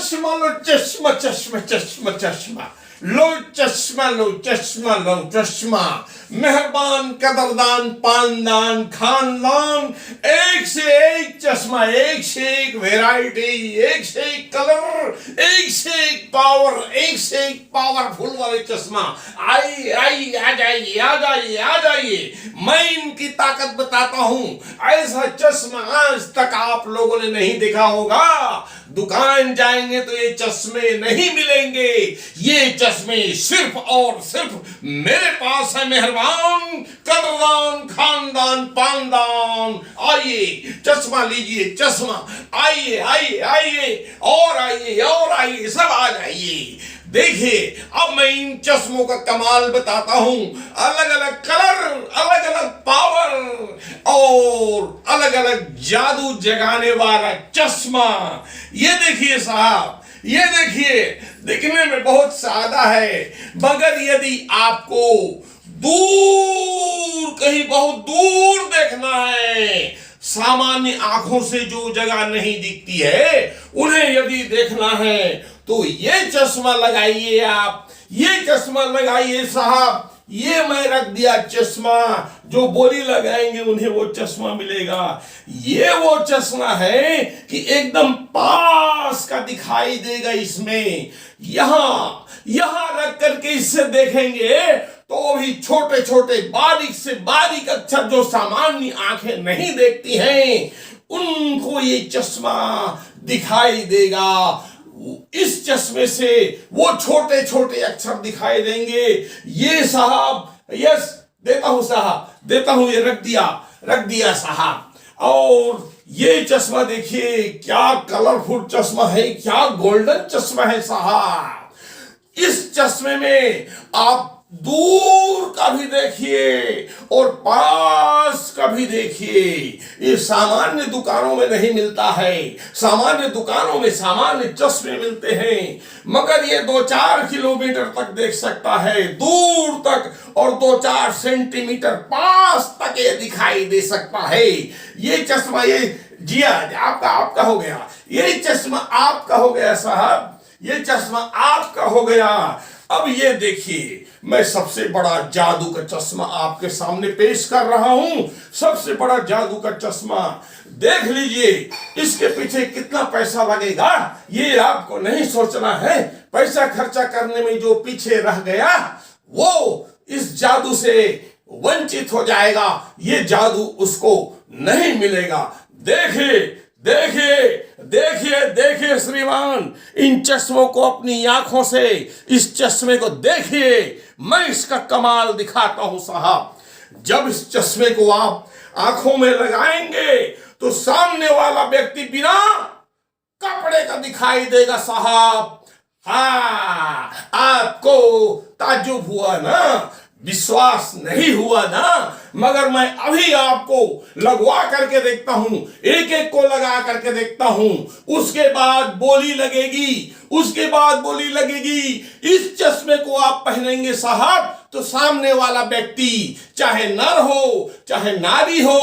चश्मा लो चश्मा चश्मा चश्मा चश्मा लो चश्मा लो चश्मा लो चश्मा। मेहरबान कदरदान पानदान खानदान, एक से एक चश्मा, एक से एक वैरायटी, एक से एक कलर, एक से एक पावर, एक से एक पावरफुल वाले चश्मा। आइए आइए, आ जाइए आ जाइए आ जाइए, मैं इनकी ताकत बताता हूं। ऐसा चश्मा आज तक आप लोगों ने नहीं देखा होगा। दुकान जाएंगे तो ये चश्मे नहीं मिलेंगे। ये चश्मे सिर्फ और सिर्फ मेरे पास है। मेहरबान कदरदान खानदान पानदान, आइए चश्मा लीजिए चश्मा। आइए आइए आइए और आइए और आइए, सब आ जाइए। देखिए अब मैं इन चश्मों का कमाल बताता हूं। अलग अलग कलर, अलग अलग पावर और अलग अलग जादू जगाने वाला चश्मा। ये देखिए साहब, ये देखिए, दिखने में बहुत सादा है, मगर यदि आपको दूर, कहीं बहुत दूर देखना है, सामान्य आंखों से जो जगह नहीं दिखती है, उन्हें यदि देखना है तो ये चश्मा लगाइए आप। ये चश्मा लगाइए साहब। ये मैं रख दिया चश्मा, जो बोली लगाएंगे उन्हें वो चश्मा मिलेगा। ये वो चश्मा है कि एकदम पास का दिखाई देगा इसमें। यहां रख करके इससे देखेंगे तो भी छोटे छोटे बारीक से बारीक अक्षर जो सामान्य आंखें नहीं देखती हैं, उनको ये चश्मा दिखाई देगा। इस चश्मे से वो छोटे छोटे अक्षर दिखाई देंगे। ये साहब, यस देता हूं साहब, देता हूं, ये रख दिया साहब। और ये चश्मा देखिए, क्या कलरफुल चश्मा है, क्या गोल्डन चश्मा है साहब। इस चश्मे में आप दूर का भी देखिए और पास का भी देखिए। ये सामान्य दुकानों में नहीं मिलता है। सामान्य दुकानों में सामान्य चश्मे मिलते हैं, मगर ये 2-4 किलोमीटर तक देख सकता है, दूर तक, और 2-4 सेंटीमीटर पास तक ये दिखाई दे सकता है। ये चश्मा, ये जिया आपका हो गया। ये चश्मा आपका हो गया साहब, ये चश्मा आपका हो गया। अब ये देखिए, मैं सबसे बड़ा जादू का चश्मा आपके सामने पेश कर रहा हूं। सबसे बड़ा जादू का चश्मा देख लीजिए। इसके पीछे कितना पैसा लगेगा ये आपको नहीं सोचना है। पैसा खर्चा करने में जो पीछे रह गया वो इस जादू से वंचित हो जाएगा। ये जादू उसको नहीं मिलेगा। देखिए देखिए देखिए देखिए श्रीमान, इन चश्मों को अपनी आंखों से, इस चश्मे को देखिए। मैं इसका कमाल दिखाता हूं साहब। जब इस चश्मे को आप आंखों में लगाएंगे तो सामने वाला व्यक्ति बिना कपड़े का दिखाई देगा साहब। हाँ, आपको ताज्जुब हुआ ना, विश्वास नहीं हुआ ना, मगर मैं अभी आपको लगवा करके देखता हूं, एक एक को लगा करके देखता हूं। उसके बाद बोली लगेगी, उसके बाद बोली लगेगी। इस चश्मे को आप पहनेंगे साहब तो सामने वाला व्यक्ति चाहे नर हो चाहे नारी हो,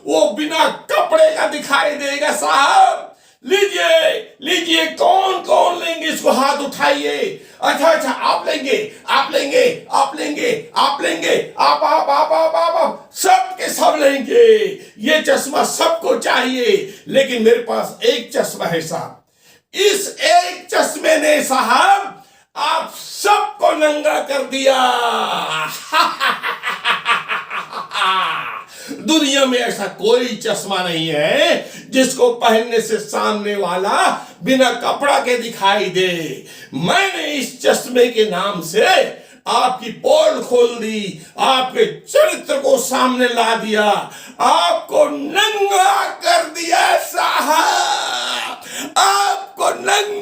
वो बिना कपड़े का दिखाई देगा साहब। लीजिए लीजिए, कौन कौन लेंगे इसको, हाथ उठाइए। अच्छा अच्छा, आप लेंगे आप लेंगे आप लेंगे आप लेंगे, आप सब के सब लेंगे। ये चश्मा सबको चाहिए, लेकिन मेरे पास एक चश्मा है साहब। इस एक चश्मे ने साहब आप सबको नंगा कर दिया। दुनिया में ऐसा कोई चश्मा नहीं है जिसको पहनने से सामने वाला बिना कपड़ा के दिखाई दे। मैंने इस चश्मे के नाम से आपकी पोल खोल दी, आपके चरित्र को सामने ला दिया, आपको नंगा कर दिया साहब, आपको नंगा